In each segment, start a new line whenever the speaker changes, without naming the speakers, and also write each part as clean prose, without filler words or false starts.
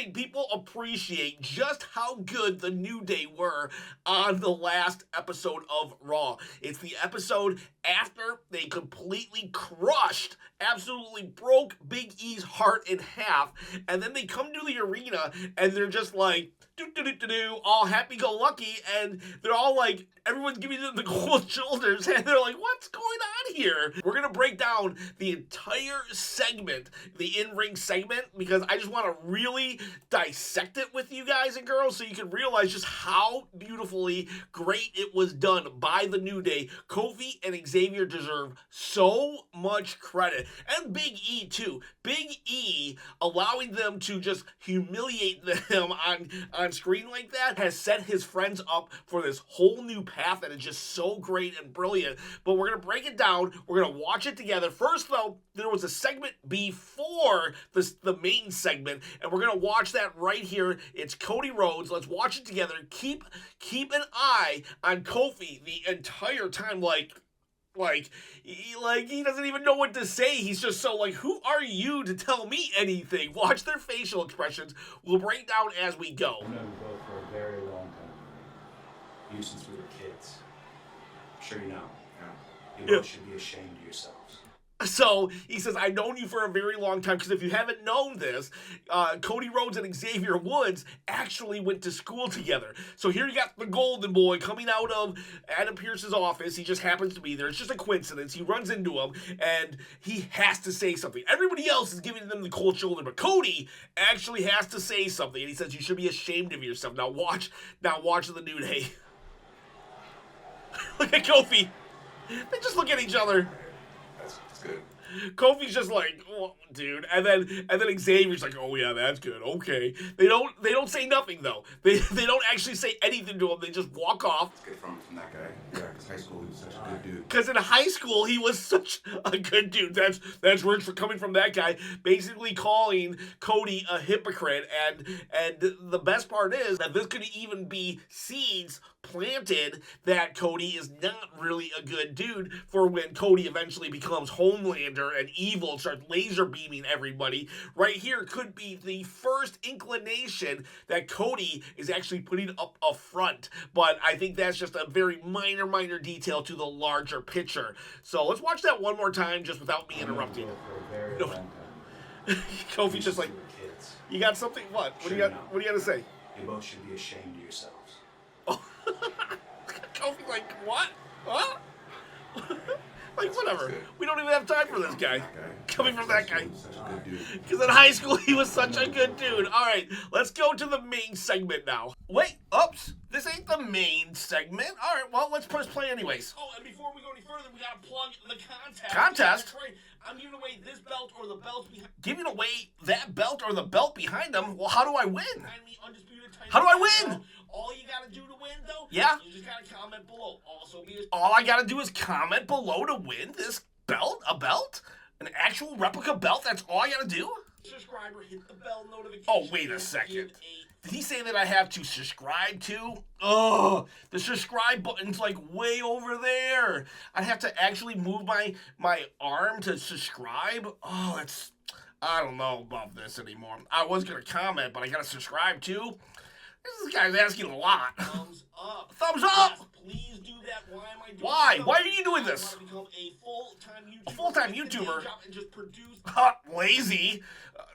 think people appreciate just how good the New Day were on the last episode of Raw. It's the episode after they completely crushed, absolutely broke Big E's heart in half, and then they come to the arena and they're just like, all happy-go-lucky, and they're all like, everyone's giving them the cold shoulders, and they're like, what's going on here? We're going to break down the entire segment, the in-ring segment, because I just want to really dissect it with you guys and girls so you can realize just how beautifully great it was done by the New Day. Kofi and Xavier deserve so much credit, and Big E too. Big E allowing them to just humiliate them on screen like that has set his friends up for this whole new path that is just so great and brilliant. But we're going to break it down. We're going to watch it together. First, though, there was a segment before the main segment, and we're going to watch that right here. It's Cody Rhodes. Let's watch it together. Keep an eye on Kofi the entire time, he doesn't even know what to say. He's just so like, who are you to tell me anything? Watch their facial expressions. We'll break down as we go.
I've known you both for a very long time. You since we were kids. I'm sure you know. You both should be ashamed of yourselves.
So he says, I've known you for a very long time, because if you haven't known this, Cody Rhodes and Xavier Woods actually went to school together. So here you got the Golden Boy coming out of Adam Pearce's office. He just happens to be there. It's just a coincidence. He runs into him, and he has to say something. Everybody else is giving them the cold shoulder, but Cody actually has to say something, and he says, you should be ashamed of yourself. Now watch the New Day. Look at Kofi. They just look at each other.
That's good.
Kofi's just like, oh, dude, and then Xavier's like, oh yeah, that's good, okay. They don't say nothing though. They don't actually say anything to him. They just walk off.
It's good from that guy. Yeah, because high school he was such a good dude.
Because in high school he was such a good dude. That's words for coming from that guy, basically calling Cody a hypocrite. And the best part is that this could even be seeds planted that Cody is not really a good dude for when Cody eventually becomes Homelander and evil and starts laser beaming everybody. Right here could be the first inclination that Cody is actually putting up a front, but I think that's just a very minor detail to the larger picture. So let's watch that one more time just without me interrupting. No. Kofi's just like, you got something? What? What do you got to say?
You both should be ashamed of yourselves.
Kofi's like, what? What? Like, whatever. We don't even have time for this guy. Coming from that guy. Because in high school, he was such a good dude. All right, let's go to the main segment now. Wait, oops. This ain't the main segment. All right, well, let's press play anyways. Oh, and before we go any further, we got to plug the contest. Contest? I'm giving away this belt or the belt behind. Giving away that belt or the belt behind them? Well, how do I win? How do I win? All you gotta do to win, though, you just gotta comment below. All I gotta do is comment below to win this belt? A belt? An actual replica belt? That's all I gotta do? Subscriber, hit the bell notification. Oh, wait a second. Did he say that I have to subscribe to? Oh, the subscribe button's like way over there. I have to actually move my arm to subscribe? Oh, I don't know about this anymore. I was gonna comment, but I gotta subscribe too? This guy's asking a lot. Thumbs up. Thumbs up! Yes, please do that. Why am I doing Why? Why are you doing this? I want to become a full-time YouTuber. And just produce... Lazy.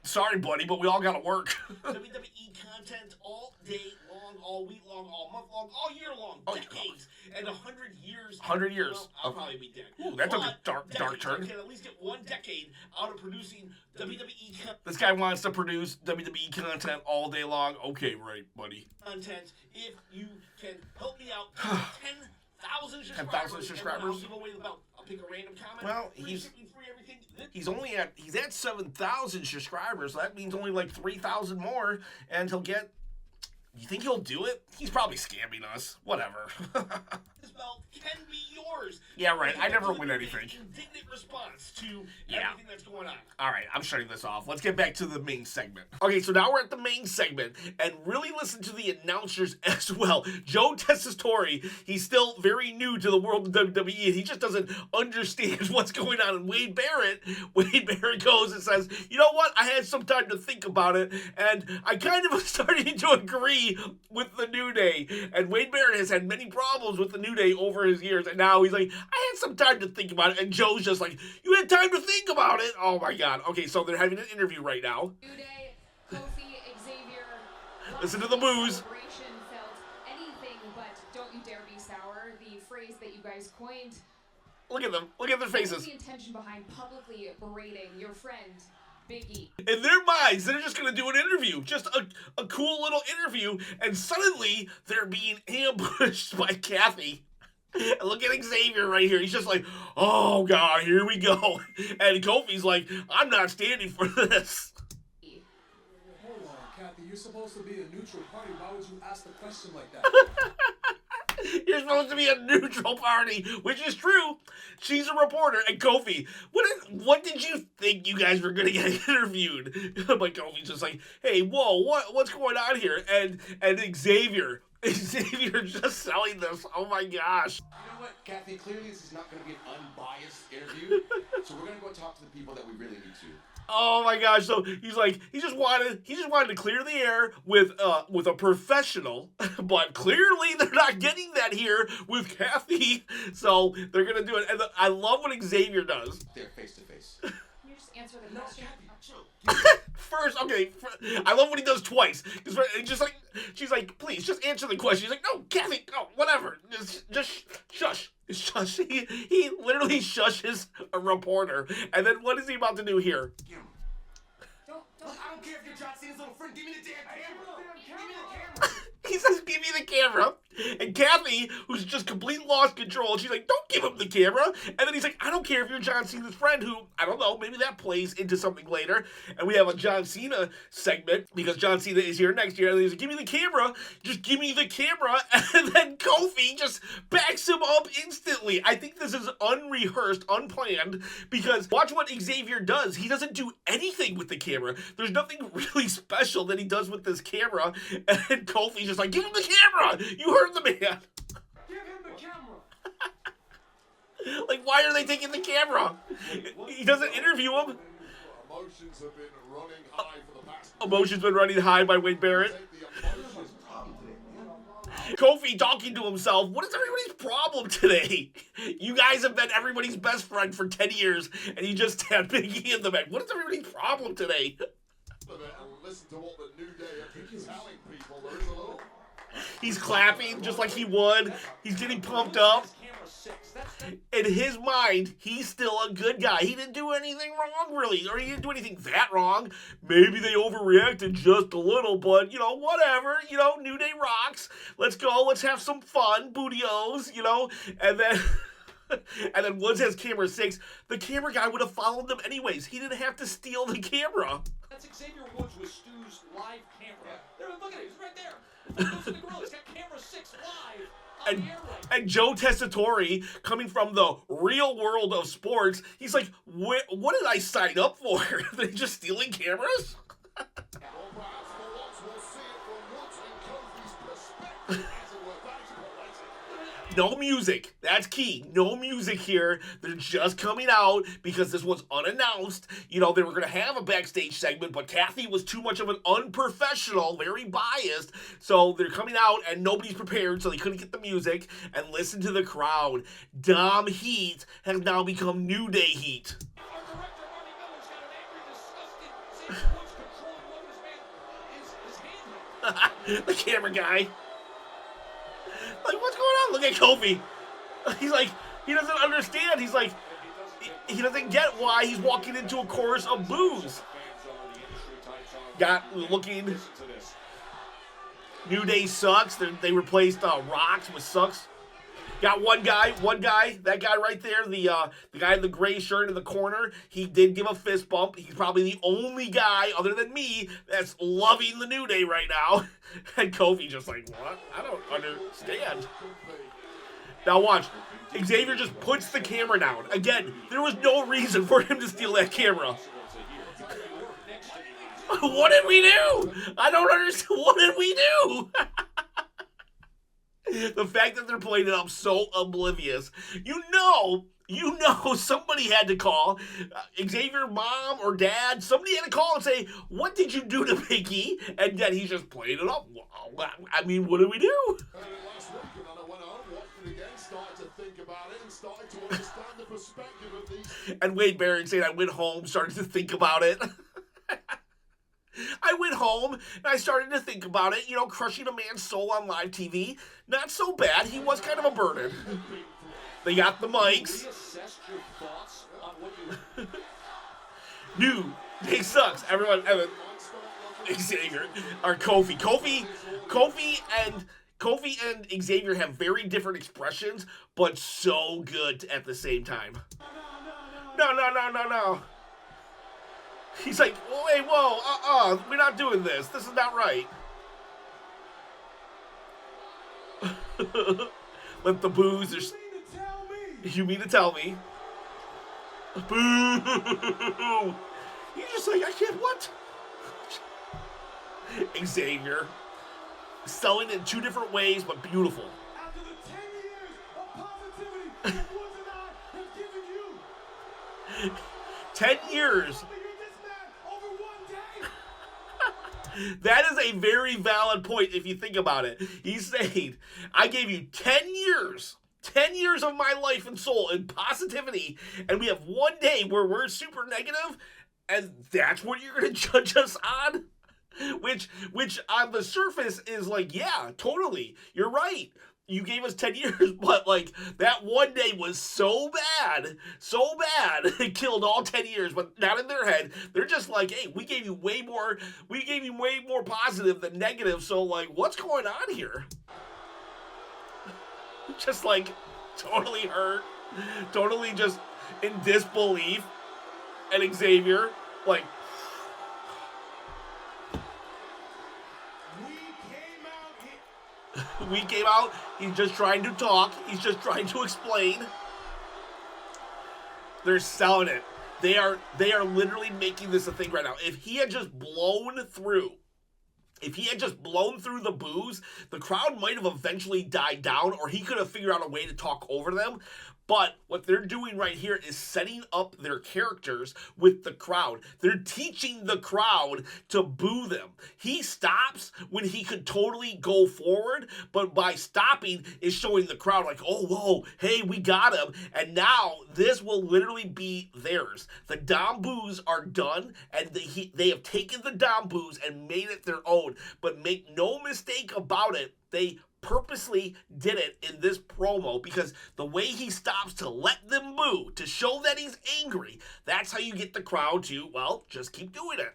Sorry, buddy, but we all gotta work. WWE content all day long, all week long, all month long, all year long. Decades. And 100 years. 100 years. Well, I'll probably be dead. Ooh, that took a dark turn. I can at least get one decade out of producing WWE content. This guy wants to produce WWE content all day long. Okay, right, buddy. Content. If you can help me out, 10,000 subscribers. 10,000 subscribers? I'll give away the belt. I'll pick a random comment. Well, he's at 7,000 subscribers. So that means only like 3,000 more, and he'll get You think he'll do it? He's probably scamming us. Whatever. This belt can be yours. Yeah, right. I never win anything. Indignant response to everything that's going on. All right, I'm shutting this off. Let's get back to the main segment. Okay, so now we're at the main segment, and really listen to the announcers as well. Joe Tessitore, he's still very new to the world of WWE, and he just doesn't understand what's going on. And Wade Barrett goes and says, you know what? I had some time to think about it, and I kind of started to agree with the New Day. And Wade Barrett has had many problems with the New Day over his years, and now he's like, I had some time to think about it. And Joe's just like, you had time to think about it? Oh my God. Okay, so they're having an interview right now.
New Day, Kofi, Xavier.
Listen to the booze.
Felt anything but don't you dare be sour, the phrase that you guys coined.
Look at them. Look at their faces.
What was the intention behind publicly berating your friend, Big E?
In their minds, they're just going to do an interview. Just a cool little interview. And suddenly, they're being ambushed by Kathy. And look at Xavier right here. He's just like, oh, God, here we go. And Kofi's like, I'm not standing for this.
Hold on, Kathy. You're supposed to be a neutral party. Why would you ask the question like that?
You're supposed to be a neutral party, which is true. She's a reporter. And Kofi, what did you think you guys were going to get interviewed? But Kofi's just like, hey, whoa, what's going on here? And Xavier just selling this. Oh, my gosh.
You know what, Kathy? Clearly this is not going to be an unbiased interview. So we're going to go talk to the people that we really need to.
Oh my gosh! So he's like, he just wanted to clear the air with a professional, but clearly they're not getting that here with Kathy. So they're gonna do it, and I love what Xavier does.
They're face to face.
Can you just answer the question?
First, okay, I love when he does twice. Because just like, she's like, please, just answer the question. He's like, no, Kathy, no, whatever. Just shush. Shush. He literally shushes a reporter. And then what is he about to do here?
I don't care if you're John Cena's little friend. Give me the damn camera. Give me the camera.
He says, give me the camera. And Kathy, who's just completely lost control, she's like, don't give him the camera. And then he's like, I don't care if you're John Cena's friend, who, I don't know, maybe that plays into something later. And we have a John Cena segment, because John Cena is here next year. And he's like, give me the camera. Just give me the camera. And then Kofi just backs him up instantly. I think this is unrehearsed, unplanned, because watch what Xavier does. He doesn't do anything with the camera. There's nothing really special that he does with this camera. And Kofi's just like, give him the camera. You heard the man.
Give him the camera.
Like, why are they taking the camera? He doesn't interview him.
Emotions have been running high for the past.
Emotions been running high by Wade Barrett. Kofi talking to himself. What is everybody's problem today? You guys have been everybody's best friend for 10 years, and you just had Big E in the back. What is everybody's problem today?
Listen to what the New Day are telling people. There is a little.
He's clapping just like he would. He's getting pumped up. In his mind, he's still a good guy. He didn't do anything wrong, really. Or he didn't do anything that wrong. Maybe they overreacted just a little, but, whatever. New Day rocks. Let's go. Let's have some fun. Booty-os, And then... And then Woods has camera 6. The camera guy would have followed them anyways. He didn't have to steal the camera.
That's Xavier Woods with Stu's live camera. There, look at it. He's right there. Those are the girls. He's got camera 6 live on the airway.
And Joe Tessitore, coming from the real world of sports, he's like, what did I sign up for? Are they just stealing cameras?
Or perhaps for once we'll see it from Woods and Kofi's perspective, as it were. That's poetic.
No music. That's key. No music here. They're just coming out because this was unannounced. They were going to have a backstage segment, but Kathy was too much of an unprofessional, very biased. So they're coming out and nobody's prepared, so they couldn't get the music. And listen to the crowd. Dom Heat has now become New Day Heat.
Our director, Marty Miller's got an angry, disgusted Xavier Woods controlling what this man is handling.
The camera guy. Like, what's going on? Look at Kofi. He's like, he doesn't understand. He's like, he doesn't get why he's walking into a chorus of boos. Looking. New Day sucks. They replaced Rocks with sucks. Got one guy, that guy right there, the guy in the gray shirt in the corner, he did give a fist bump. He's probably the only guy, other than me, that's loving the New Day right now. And Kofi just like, what? I don't understand. Now watch. Xavier just puts the camera down. Again, there was no reason for him to steal that camera. What did we do? I don't understand. What did we do? The fact that they're playing it up so oblivious. You know somebody had to call. Xavier, mom or dad, somebody had to call and say, what did you do to Big E? And then he's just playing it up. I mean, what do we do?
Last week, and I went home, watched it again, started to think about it, and started to understand the perspective of these.
And Wade Barrett saying, I went home, started to think about it. I went home and I started to think about it. You know, crushing a man's soul on live TV. Not so bad. He was kind of a burden. They got the mics. New Day sucks. Everyone, Xavier or Kofi. Kofi and Xavier have very different expressions, but so good at the same time. No. He's like, wait, whoa, we're not doing this. This is not right. Let the boos. You mean to tell me? Boo! He's just like, I can't, what? Xavier. Selling it in two different ways, but beautiful.
After the 10 years of positivity that Woods and I have given you.
10 years.
Over 1 day.
That is a very valid point if you think about it. He's saying, I gave you 10 years. 10 years of my life and soul and positivity, and we have 1 day where we're super negative, and that's what you're going to judge us on? Which on the surface is like, yeah, totally. You're right. You gave us 10 years, but like that 1 day was so bad, it killed all 10 years, but not in their head. They're just like, hey, we gave you way more positive than negative, so like, what's going on here? Just like totally hurt, totally just in disbelief. And Xavier, like, we came out, he's just trying to talk, he's just trying to explain. They're selling it. They are literally making this a thing right now. If he had just blown through the boos, the crowd might have eventually died down, or he could have figured out a way to talk over them. But what they're doing right here is setting up their characters with the crowd. They're teaching the crowd to boo them. He stops when he could totally go forward, but by stopping is showing the crowd like, oh, whoa, hey, we got him. And now this will literally be theirs. The Dom boos are done, and they have taken the Dom boos and made it their own. But make no mistake about it, they purposely did it in this promo, because the way he stops to let them boo, to show that he's angry, that's how you get the crowd to, well, just keep doing it.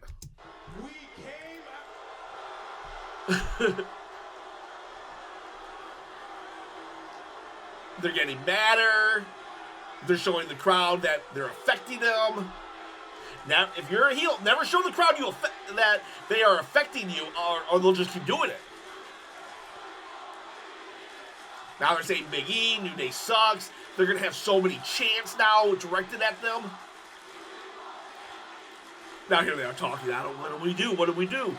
They're getting madder. They're showing the crowd that they're affecting them. Now, if you're a heel, never show the crowd that they are affecting you, or they'll just keep doing it. Now they're saying Big E, New Day sucks. They're going to have so many chants now directed at them. Now here they are talking. What do we do? What do we do?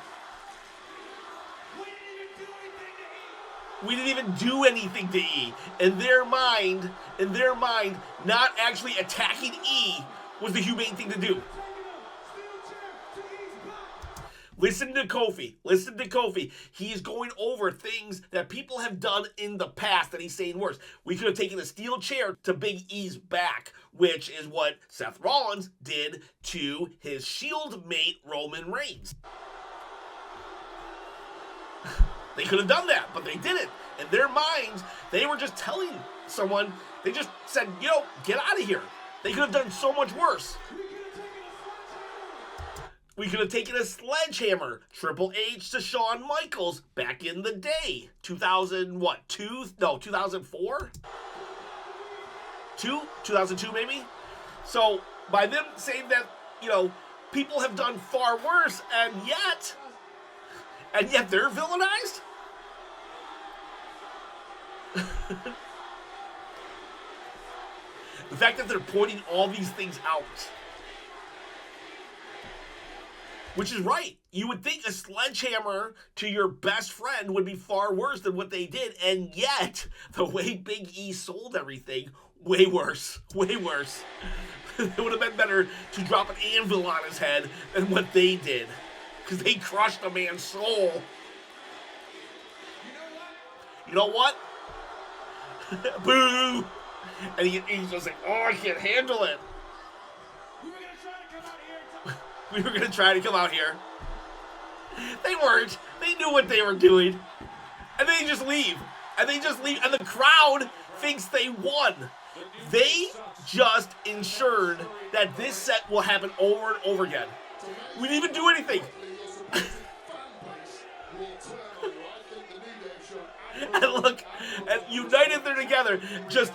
We didn't even do anything to E. In their mind, not actually attacking E was the humane thing to do. Listen to Kofi. He is going over things that people have done in the past that he's saying worse. We could have taken a steel chair to Big E's back, which is what Seth Rollins did to his Shield mate, Roman Reigns. They could have done that, but they didn't. In their minds, they were just telling someone, they just said, get out of here. They could have done so much worse. We could have taken a sledgehammer, Triple H to Shawn Michaels back in the day. 2004? 2002 maybe? So, by them saying that, you know, people have done far worse, and yet they're villainized? The fact that they're pointing all these things out. Which is right. You would think a sledgehammer to your best friend would be far worse than what they did, and yet, the way Big E sold everything, way worse. Way worse. It would have been better to drop an anvil on his head than what they did. Because they crushed a man's soul. You know what? Boo! And he's just like, oh, I can't handle it. We were gonna try to come out here. They weren't. They knew what they were doing. And they just leave. And the crowd thinks they won. They just ensured that this set will happen over and over again. We didn't even do anything. And look, and united they're together, just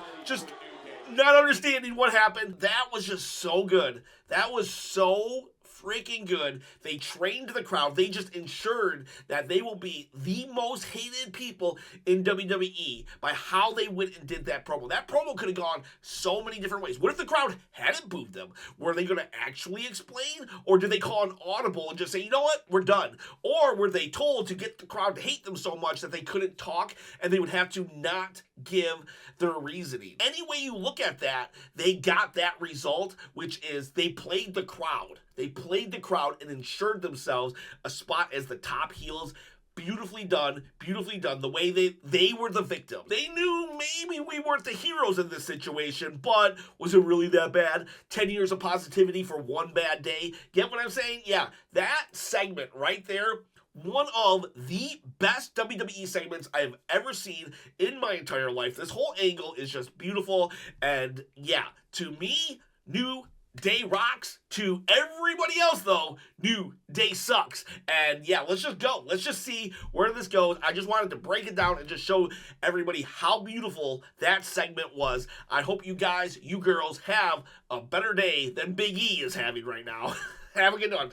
not understanding what happened. That was just so good. That was so freaking good. They trained the crowd. They just ensured that they will be the most hated people in WWE by how they went and did that promo. That promo could have gone so many different ways. What if the crowd hadn't booed them? Were they going to actually explain? Or did they call an audible and just say, you know what, we're done? Or were they told to get the crowd to hate them so much that they couldn't talk and they would have to not give their reasoning? Any way you look at that, they got that result, which is they played the crowd. They played the crowd and ensured themselves a spot as the top heels. Beautifully done, beautifully done. The way they were the victim. They knew maybe we weren't the heroes in this situation, but was it really that bad? 10 years of positivity for one bad day. Get what I'm saying? Yeah, that segment right there, one of the best WWE segments I have ever seen in my entire life. This whole angle is just beautiful, and yeah, to me, New Day rocks. To everybody else, though, New Day sucks. And yeah, let's just go. Let's just see where this goes. I just wanted to break it down and just show everybody how beautiful that segment was. I hope you guys, you girls, have a better day than Big E is having right now. Have a good one.